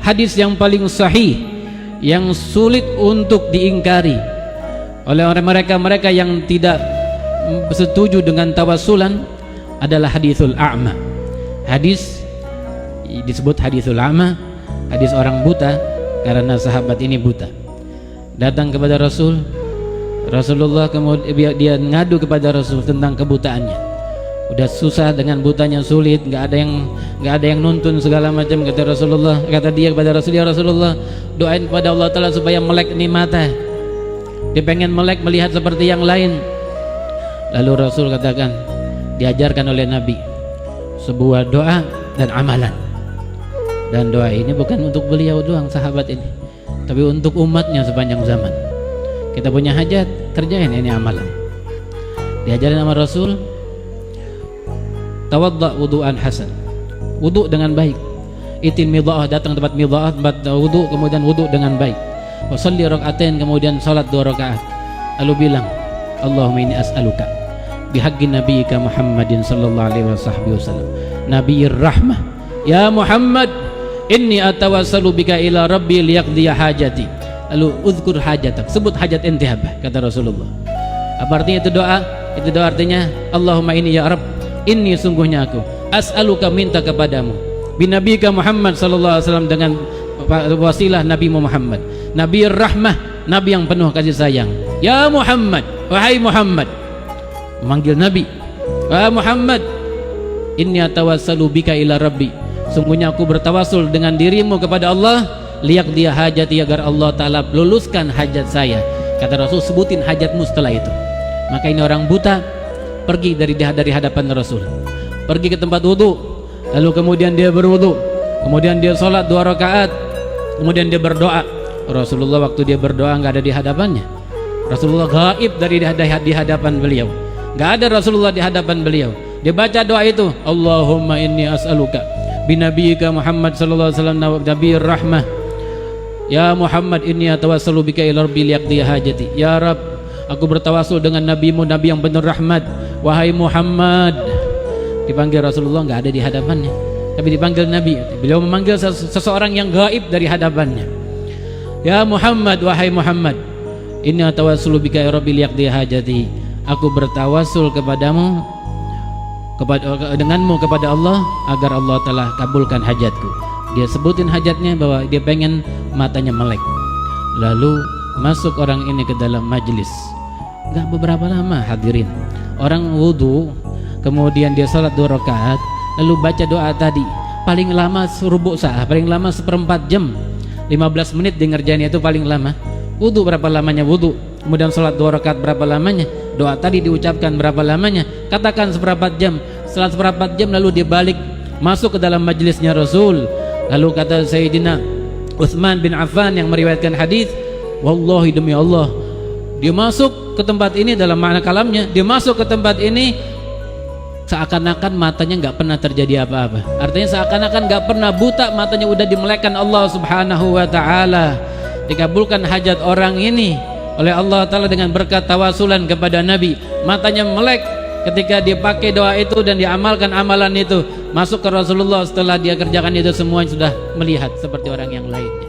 hadis yang paling sahih, yang sulit untuk diingkari oleh orang mereka yang tidak setuju dengan tawassulan adalah hadisul a'ma. Hadis disebut hadisul a'ma, hadis orang buta, karena sahabat ini buta. Datang kepada Rasulullah, kemudian dia ngadu kepada Rasul tentang kebutaannya. Udah susah dengan butanya, sulit, nggak ada yang nuntun segala macam. Kata dia kepada Rasul, ya Rasulullah, doain kepada Allah Ta'ala supaya melek nih mata. Dia pengen melek, melihat seperti yang lain. Lalu Rasul katakan, diajarkan oleh Nabi sebuah doa dan amalan. Dan doa ini bukan untuk beliau doang, sahabat ini, tapi untuk umatnya sepanjang zaman. Kita punya hajat, kerjain ini amalan. Diajarin sama Rasul, tawadda wudu'an hasan, wudu dengan baik. Itin midha'ah, datang tempat midha'ah, tempat wudu, kemudian wudu dengan baik. Wa shalli raka'atain, kemudian salat 2 rakaat. Lalu bilang, Allahumma inni as'aluka bihaqqi nabiyyika Muhammadin sallallahu alaihi wasallam, nabiyir rahmah, ya Muhammad, inni atawassalu bika ila rabbi liyaqdiya hajati. Lalu uzkur hajatak, sebut hajat ente apa, kata Rasulullah. Apa artinya itu doa? Itu doa artinya, Allahumma inni ya Rabb, inni sungguhnya aku as'aluka, minta kepadamu, binabika Muhammad sallallahu alaihi wasallam, dengan wasilah Nabi Muhammad, Nabi rahmah, Nabi yang penuh kasih sayang. Ya Muhammad, wahai Muhammad, memanggil Nabi, wahai Muhammad, inni atawassalu bika ila rabbi, sungguhnya aku bertawasul dengan dirimu kepada Allah, liyaqdiya hajati, agar Allah Ta'ala luluskan hajat saya. Kata Rasul, sebutin hajatmu setelah itu. Maka ini orang buta pergi dari hadapan Rasul, pergi ke tempat wudu, lalu kemudian dia berwudu, kemudian dia sholat 2 rakaat, kemudian dia berdoa. Rasulullah waktu dia berdoa nggak ada di hadapannya. Rasulullah gaib dari di hadapan beliau, nggak ada Rasulullah di hadapan beliau. Dia baca doa itu, Allahumma inni as'aluka binabiyika Muhammad sallallahu alaihi wasallam, nabiyir rahmah, ya Muhammad, inni atawassalu bika ila rabbi liyaqdiya hajati. Ya Rabb, aku bertawasul dengan nabimu, nabi yang penuh rahmat. Wahai Muhammad, dipanggil Rasulullah nggak ada di hadapannya, tapi dipanggil Nabi. Beliau memanggil seseorang yang gaib dari hadapannya. Ya Muhammad, wahai Muhammad, inni atawassulu bika ya rabbi liyaqdiya hajati. Aku bertawasul kepadamu, denganmu kepada Allah, agar Allah telah kabulkan hajatku. Dia sebutin hajatnya, bahwa dia pengen matanya melek. Lalu masuk orang ini ke dalam majelis. Gak beberapa lama hadirin, orang wudu, kemudian dia salat 2 rakaat, lalu baca doa tadi. Paling lama rubu' sa'ah, paling lama 1/4 jam, 15 menit dia ngerjain itu paling lama. Wudu berapa lamanya wudu, kemudian salat 2 rakaat berapa lamanya, doa tadi diucapkan berapa lamanya, katakan 1/4 jam. Setelah 1/4 jam lalu dia balik masuk ke dalam majelisnya Rasul. Lalu kata Sayyidina Utsman bin Affan yang meriwayatkan hadis, wallahi, demi Allah, dia masuk ke tempat ini, dalam makna kalamnya, dia masuk ke tempat ini seakan-akan matanya nggak pernah terjadi apa-apa. Artinya seakan-akan nggak pernah buta, matanya udah dimelekkan Allah Subhanahu wa Ta'ala. Dikabulkan hajat orang ini oleh Allah Ta'ala dengan berkat tawasulan kepada Nabi. Matanya melek ketika dia pakai doa itu dan diamalkan amalan itu. Masuk ke Rasulullah, setelah dia kerjakan itu semua sudah melihat seperti orang yang lainnya.